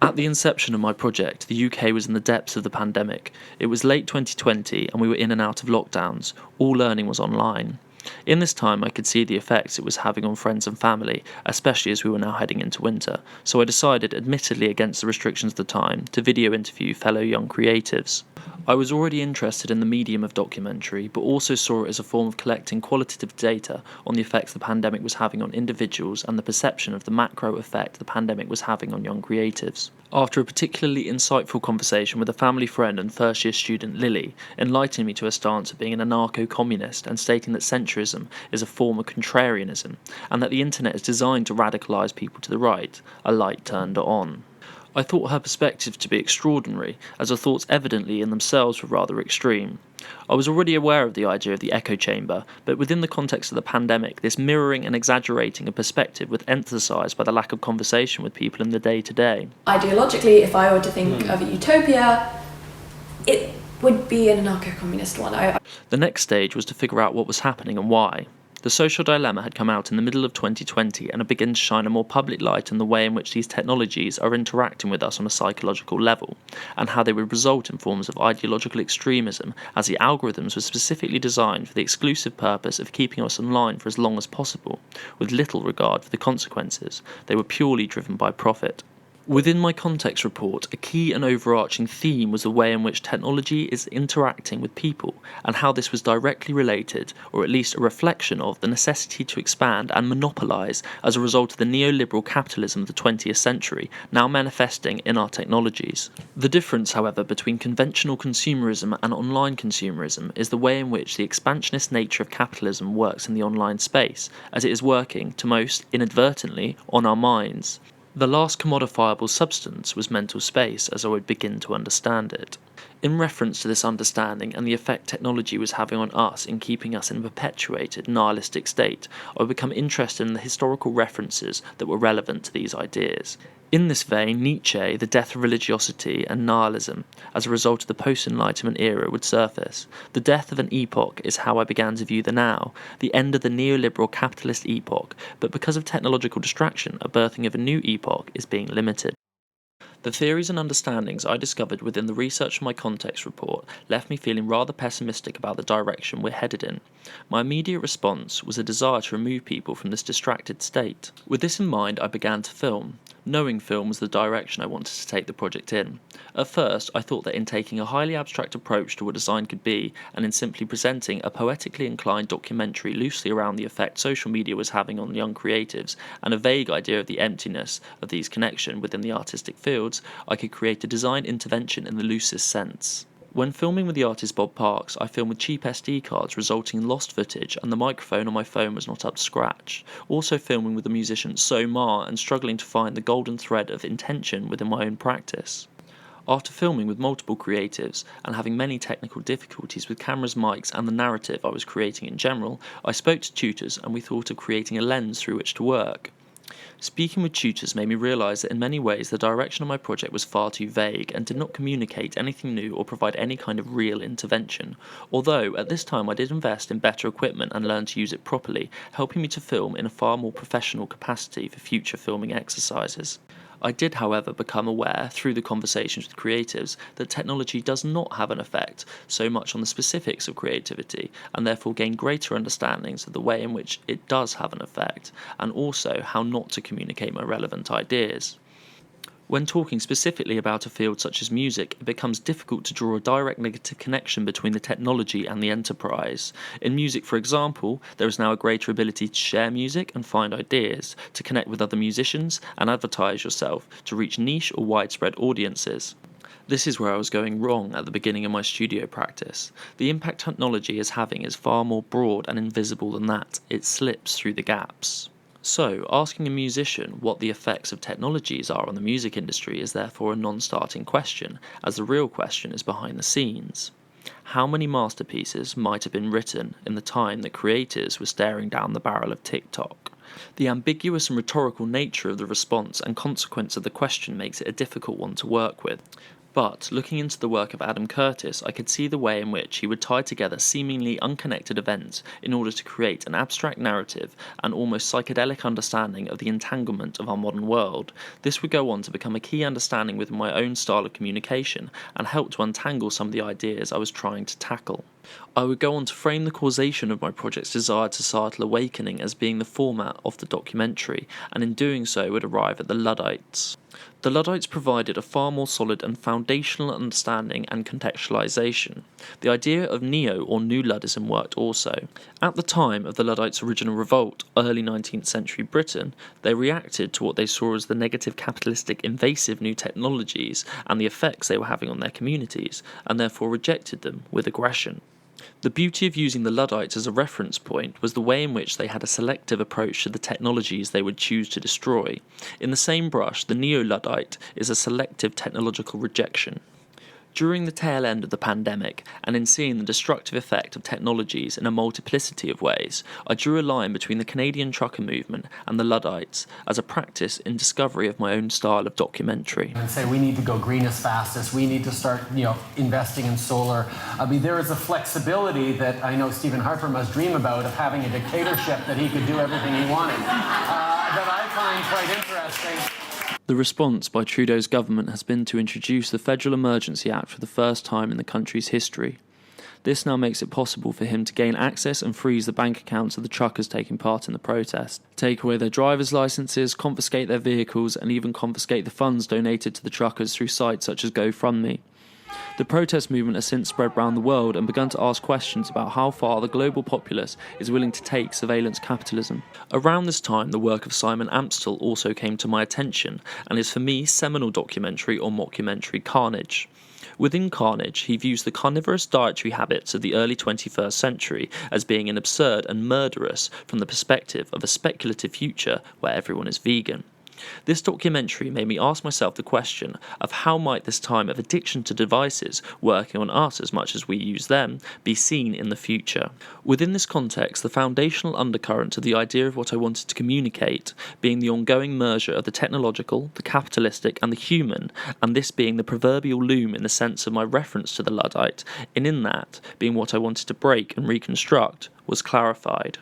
At the inception of my project, the UK was in the depths of the pandemic. It was late 2020 and we were in and out of lockdowns. All learning was online. In this time, I could see the effects it was having on friends and family, especially as we were now heading into winter, so I decided, admittedly against the restrictions of the time, to video interview fellow young creatives. I was already interested in the medium of documentary, but also saw it as a form of collecting qualitative data on the effects the pandemic was having on individuals and the perception of the macro effect the pandemic was having on young creatives. After a particularly insightful conversation with a family friend and first-year student Lily, enlightening me to her stance of being an anarcho-communist and stating that centrism is a form of contrarianism, and that the internet is designed to radicalise people to the right, a light turned on. I thought her perspective to be extraordinary, as her thoughts evidently in themselves were rather extreme. I was already aware of the idea of the echo chamber, but within the context of the pandemic, this mirroring and exaggerating a perspective was emphasised by the lack of conversation with people in the day-to-day. Ideologically, if I were to think of a utopia, it would be an anarcho-communist one. The next stage was to figure out what was happening and why. The social dilemma had come out in the middle of 2020 and had begun to shine a more public light on the way in which these technologies are interacting with us on a psychological level, and how they would result in forms of ideological extremism, as the algorithms were specifically designed for the exclusive purpose of keeping us online for as long as possible, with little regard for the consequences. They were purely driven by profit. Within my context report, a key and overarching theme was the way in which technology is interacting with people, and how this was directly related, or at least a reflection of, the necessity to expand and monopolise as a result of the neoliberal capitalism of the 20th century, now manifesting in our technologies. The difference, however, between conventional consumerism and online consumerism is the way in which the expansionist nature of capitalism works in the online space, as it is working, to most inadvertently, on our minds. The last commodifiable substance was mental space, as I would begin to understand it. In reference to this understanding and the effect technology was having on us in keeping us in a perpetuated nihilistic state, I would become interested in the historical references that were relevant to these ideas. In this vein, Nietzsche, the death of religiosity and nihilism, as a result of the post-Enlightenment era, would surface. The death of an epoch is how I began to view the now, the end of the neoliberal capitalist epoch, but because of technological distraction, a birthing of a new epoch is being limited. The theories and understandings I discovered within the research of my context report left me feeling rather pessimistic about the direction we're headed in. My immediate response was a desire to remove people from this distracted state. With this in mind, I began to film, knowing film was the direction I wanted to take the project in. At first, I thought that in taking a highly abstract approach to what design could be, and in simply presenting a poetically inclined documentary loosely around the effect social media was having on young creatives, and a vague idea of the emptiness of these connections within the artistic fields, I could create a design intervention in the loosest sense. When filming with the artist Bob Parks, I filmed with cheap SD cards resulting in lost footage, and the microphone on my phone was not up to scratch. Also filming with the musician So Ma and struggling to find the golden thread of intention within my own practice. After filming with multiple creatives and having many technical difficulties with cameras, mics and the narrative I was creating in general, I spoke to tutors and we thought of creating a lens through which to work. Speaking with tutors made me realise that in many ways the direction of my project was far too vague and did not communicate anything new or provide any kind of real intervention, although at this time I did invest in better equipment and learn to use it properly, helping me to film in a far more professional capacity for future filming exercises. I did, however, become aware, through the conversations with creatives, that technology does not have an effect so much on the specifics of creativity, and therefore gain greater understandings of the way in which it does have an effect, and also how not to communicate my relevant ideas. When talking specifically about a field such as music, it becomes difficult to draw a direct negative connection between the technology and the enterprise. In music, for example, there is now a greater ability to share music and find ideas, to connect with other musicians and advertise yourself, to reach niche or widespread audiences. This is where I was going wrong at the beginning of my studio practice. The impact technology is having is far more broad and invisible than that. It slips through the gaps. So, asking a musician what the effects of technologies are on the music industry is therefore a non-starting question, as the real question is behind the scenes. How many masterpieces might have been written in the time that creators were staring down the barrel of TikTok? The ambiguous and rhetorical nature of the response and consequence of the question makes it a difficult one to work with. But, looking into the work of Adam Curtis, I could see the way in which he would tie together seemingly unconnected events in order to create an abstract narrative and almost psychedelic understanding of the entanglement of our modern world. This would go on to become a key understanding within my own style of communication and help to untangle some of the ideas I was trying to tackle. I would go on to frame the causation of my project's desired societal awakening as being the format of the documentary, and in doing so would arrive at the Luddites. The Luddites provided a far more solid and foundational understanding and contextualization. The idea of neo or new Luddism worked also. At the time of the Luddites' original revolt, early 19th century Britain, they reacted to what they saw as the negative capitalistic invasive new technologies and the effects they were having on their communities, and therefore rejected them with aggression. The beauty of using the Luddites as a reference point was the way in which they had a selective approach to the technologies they would choose to destroy. In the same brush, the neo-Luddite is a selective technological rejection. During the tail end of the pandemic, and in seeing the destructive effect of technologies in a multiplicity of ways, I drew a line between the Canadian trucker movement and the Luddites as a practice in discovery of my own style of documentary. And say we need to go green as fast as we need to start, investing in solar. I mean, there is a flexibility that I know Stephen Harper must dream about of having a dictatorship that he could do everything he wanted. That I find quite interesting. The response by Trudeau's government has been to introduce the Federal Emergency Act for the first time in the country's history. This now makes it possible for him to gain access and freeze the bank accounts of the truckers taking part in the protest, take away their driver's licenses, confiscate their vehicles, and even confiscate the funds donated to the truckers through sites such as GoFundMe. The protest movement has since spread around the world and begun to ask questions about how far the global populace is willing to take surveillance capitalism. Around this time, the work of Simon Amstel also came to my attention, and his for me seminal documentary or mockumentary Carnage. Within Carnage, he views the carnivorous dietary habits of the early 21st century as being an absurd and murderous from the perspective of a speculative future where everyone is vegan. This documentary made me ask myself the question of how might this time of addiction to devices, working on us as much as we use them, be seen in the future. Within this context, the foundational undercurrent of the idea of what I wanted to communicate being the ongoing merger of the technological, the capitalistic and the human, and this being the proverbial loom in the sense of my reference to the Luddite, and in that being what I wanted to break and reconstruct, was clarified.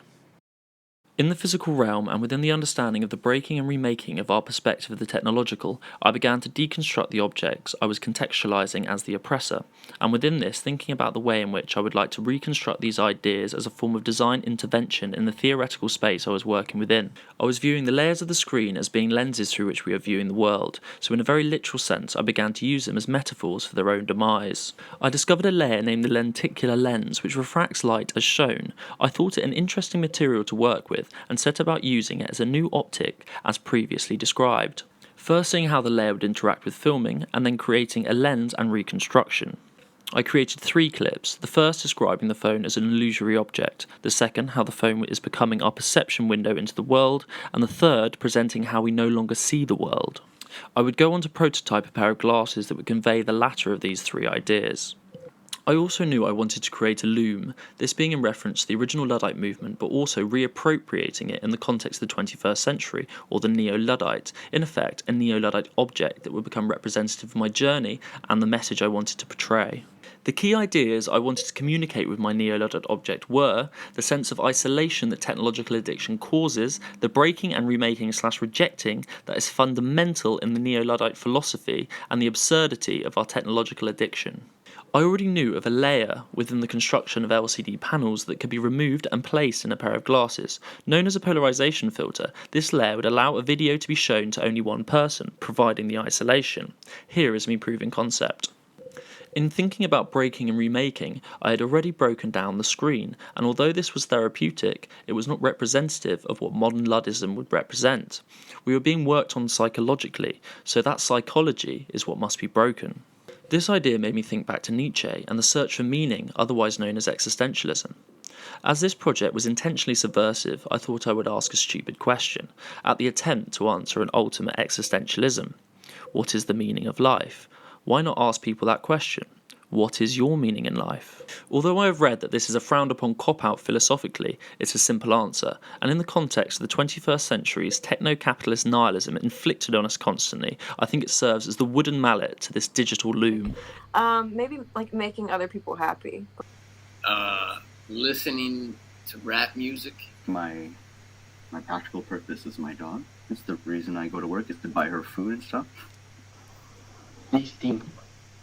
In the physical realm and within the understanding of the breaking and remaking of our perspective of the technological, I began to deconstruct the objects I was contextualizing as the oppressor, and within this thinking about the way in which I would like to reconstruct these ideas as a form of design intervention in the theoretical space I was working within. I was viewing the layers of the screen as being lenses through which we are viewing the world, so in a very literal sense I began to use them as metaphors for their own demise. I discovered a layer named the lenticular lens which refracts light as shown. I thought it an interesting material to work with, and set about using it as a new optic as previously described. First seeing how the layer would interact with filming, and then creating a lens and reconstruction. I created 3 clips, the first describing the phone as an illusory object, the second how the phone is becoming our perception window into the world, and the third presenting how we no longer see the world. I would go on to prototype a pair of glasses that would convey the latter of these 3 ideas. I also knew I wanted to create a loom, this being in reference to the original Luddite movement but also reappropriating it in the context of the 21st century, or the Neo-Luddite, in effect a Neo-Luddite object that would become representative of my journey and the message I wanted to portray. The key ideas I wanted to communicate with my Neo-Luddite object were the sense of isolation that technological addiction causes, the breaking and remaking/rejecting that is fundamental in the Neo-Luddite philosophy, and the absurdity of our technological addiction. I already knew of a layer within the construction of LCD panels that could be removed and placed in a pair of glasses. Known as a polarization filter, this layer would allow a video to be shown to only one person, providing the isolation. Here is me proving concept. In thinking about breaking and remaking, I had already broken down the screen, and although this was therapeutic, it was not representative of what modern Luddism would represent. We were being worked on psychologically, so that psychology is what must be broken. This idea made me think back to Nietzsche and the search for meaning, otherwise known as existentialism. As this project was intentionally subversive, I thought I would ask a stupid question, at the attempt to answer an ultimate existentialism. What is the meaning of life? Why not ask people that question? What is your meaning in life? Although I have read that this is a frowned upon cop-out philosophically, it's a simple answer, and in the context of the 21st century's techno-capitalist nihilism inflicted on us constantly, I think it serves as the wooden mallet to this digital loom. Maybe like making other people happy. Listening to rap music. My practical purpose is my dog. It's the reason I go to work, is to buy her food and stuff. Nice team.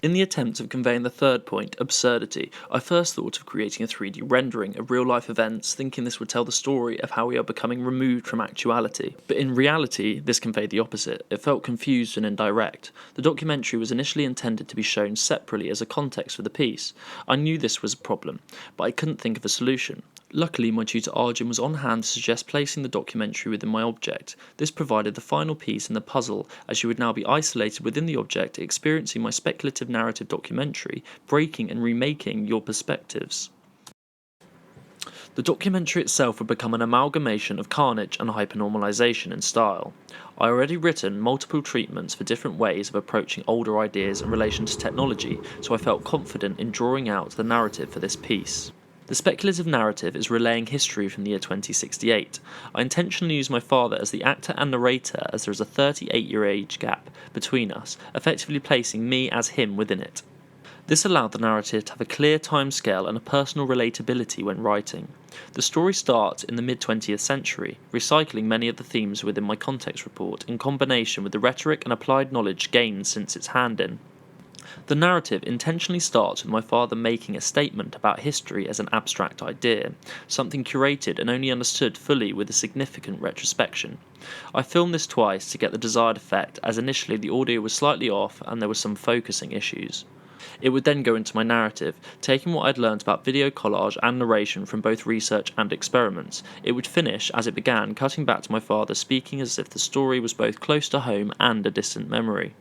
In the attempt of conveying the third point, absurdity, I first thought of creating a 3D rendering of real-life events, thinking this would tell the story of how we are becoming removed from actuality. But in reality, this conveyed the opposite. It felt confused and indirect. The documentary was initially intended to be shown separately as a context for the piece. I knew this was a problem, but I couldn't think of a solution. Luckily, my tutor Arjun was on hand to suggest placing the documentary within my object. This provided the final piece in the puzzle, as you would now be isolated within the object, experiencing my speculative narrative documentary, breaking and remaking your perspectives. The documentary itself would become an amalgamation of carnage and hypernormalization in style. I already written multiple treatments for different ways of approaching older ideas in relation to technology, so I felt confident in drawing out the narrative for this piece. The speculative narrative is relaying history from the year 2068. I intentionally use my father as the actor and narrator, as there is a 38-year age gap between us, effectively placing me as him within it. This allowed the narrative to have a clear timescale and a personal relatability when writing. The story starts in the mid-20th century, recycling many of the themes within my context report in combination with the rhetoric and applied knowledge gained since its hand-in. The narrative intentionally starts with my father making a statement about history as an abstract idea, something curated and only understood fully with a significant retrospection. I filmed this twice to get the desired effect, as initially the audio was slightly off and there were some focusing issues. It would then go into my narrative, taking what I'd learned about video collage and narration from both research and experiments. It would finish as it began, cutting back to my father speaking as if the story was both close to home and a distant memory.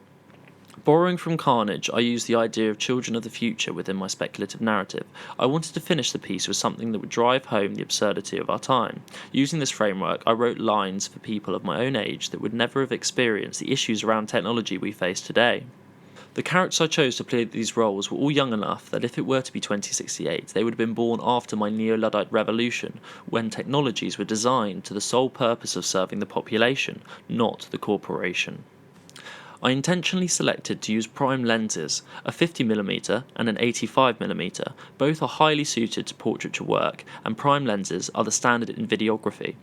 Borrowing from Carnage, I used the idea of children of the future within my speculative narrative. I wanted to finish the piece with something that would drive home the absurdity of our time. Using this framework, I wrote lines for people of my own age that would never have experienced the issues around technology we face today. The characters I chose to play these roles were all young enough that if it were to be 2068, they would have been born after my Neo-Luddite revolution, when technologies were designed to the sole purpose of serving the population, not the corporation. I intentionally selected to use prime lenses, a 50mm and an 85mm. Both are highly suited to portraiture work, and prime lenses are the standard in videography.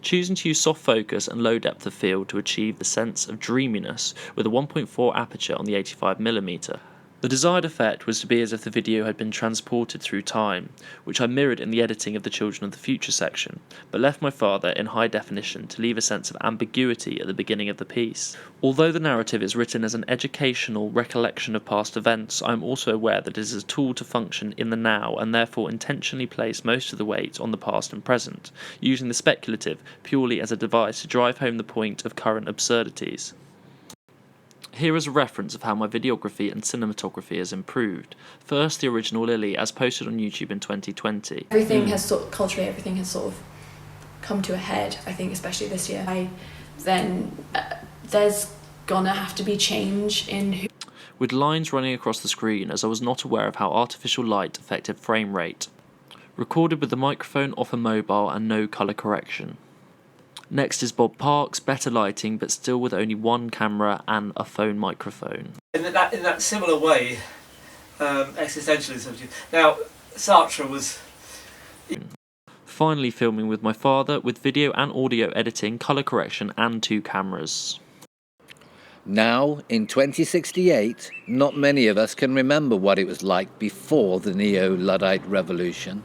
Choosing to use soft focus and low depth of field to achieve the sense of dreaminess with a 1.4 aperture on the 85mm. The desired effect was to be as if the video had been transported through time, which I mirrored in the editing of the Children of the Future section, but left my father in high definition to leave a sense of ambiguity at the beginning of the piece. Although the narrative is written as an educational recollection of past events, I am also aware that it is a tool to function in the now, and therefore intentionally place most of the weight on the past and present, using the speculative purely as a device to drive home the point of current absurdities. Here is a reference of how my videography and cinematography has improved. First, the original Lily, as posted on YouTube in 2020. Everything has culturally, everything has sort of come to a head, I think, especially this year. There's gonna have to be change in who... With lines running across the screen, as I was not aware of how artificial light affected frame rate. Recorded with the microphone off a mobile and no colour correction. Next is Bob Parks, better lighting, but still with only one camera and a phone microphone. In that similar way, existentialism. Now, Sartre was... Finally filming with my father, with video and audio editing, colour correction and 2 cameras. Now, in 2068, not many of us can remember what it was like before the Neo-Luddite revolution.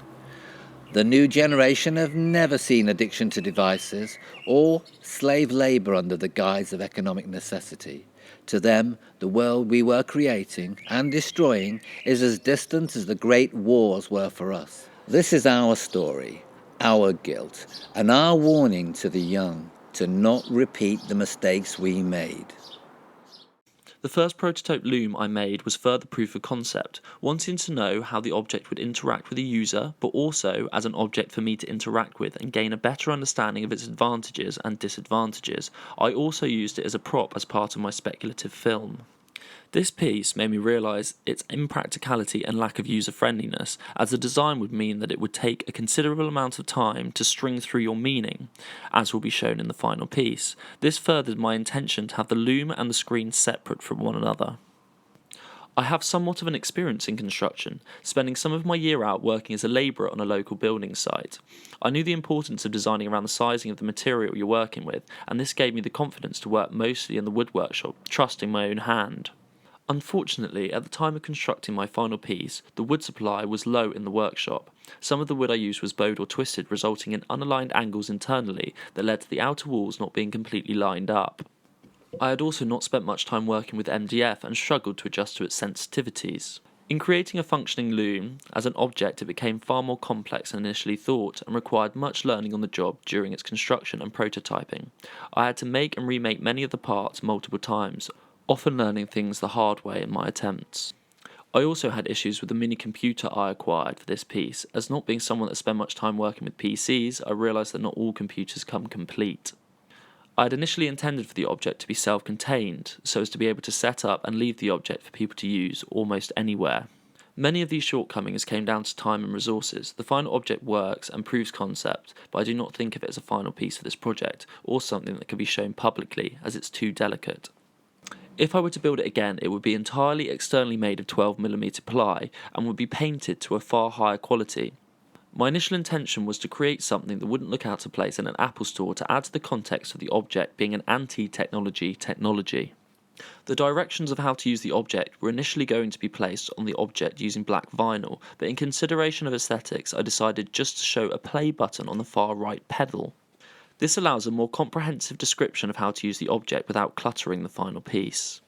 The new generation have never seen addiction to devices or slave labour under the guise of economic necessity. To them, the world we were creating and destroying is as distant as the great wars were for us. This is our story, our guilt, and our warning to the young to not repeat the mistakes we made. The first prototype loom I made was further proof of concept, wanting to know how the object would interact with the user, but also as an object for me to interact with and gain a better understanding of its advantages and disadvantages. I also used it as a prop as part of my speculative film. This piece made me realise its impracticality and lack of user-friendliness, as the design would mean that it would take a considerable amount of time to string through your meaning, as will be shown in the final piece. This furthered my intention to have the loom and the screen separate from one another. I have somewhat of an experience in construction, spending some of my year out working as a labourer on a local building site. I knew the importance of designing around the sizing of the material you're working with, and this gave me the confidence to work mostly in the wood workshop, trusting my own hand. Unfortunately, at the time of constructing my final piece, the wood supply was low in the workshop. Some of the wood I used was bowed or twisted, resulting in unaligned angles internally that led to the outer walls not being completely lined up. I had also not spent much time working with MDF and struggled to adjust to its sensitivities. In creating a functioning loom, as an object it became far more complex than initially thought and required much learning on the job during its construction and prototyping. I had to make and remake many of the parts multiple times, often learning things the hard way in my attempts. I also had issues with the mini computer I acquired for this piece, as not being someone that spent much time working with PCs, I realised that not all computers come complete. I had initially intended for the object to be self-contained, so as to be able to set up and leave the object for people to use almost anywhere. Many of these shortcomings came down to time and resources. The final object works and proves concept, but I do not think of it as a final piece for this project, or something that can be shown publicly, as it's too delicate. If I were to build it again, it would be entirely externally made of 12mm ply and would be painted to a far higher quality. My initial intention was to create something that wouldn't look out of place in an Apple store to add to the context of the object being an anti-technology technology. The directions of how to use the object were initially going to be placed on the object using black vinyl, but in consideration of aesthetics I decided just to show a play button on the far right pedal. This allows a more comprehensive description of how to use the object without cluttering the final piece.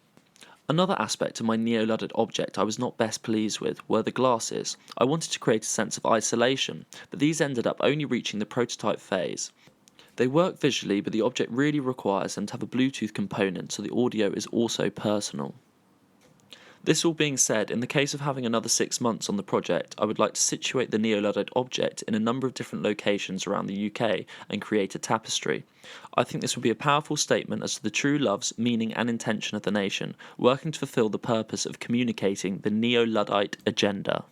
Another aspect of my neo-Luddite object I was not best pleased with were the glasses. I wanted to create a sense of isolation, but these ended up only reaching the prototype phase. They work visually, but the object really requires them to have a Bluetooth component, so the audio is also personal. This all being said, in the case of having another 6 months on the project, I would like to situate the neo-Luddite object in a number of different locations around the UK and create a tapestry. I think this would be a powerful statement as to the true loves, meaning and intention of the nation, working to fulfil the purpose of communicating the neo-Luddite agenda.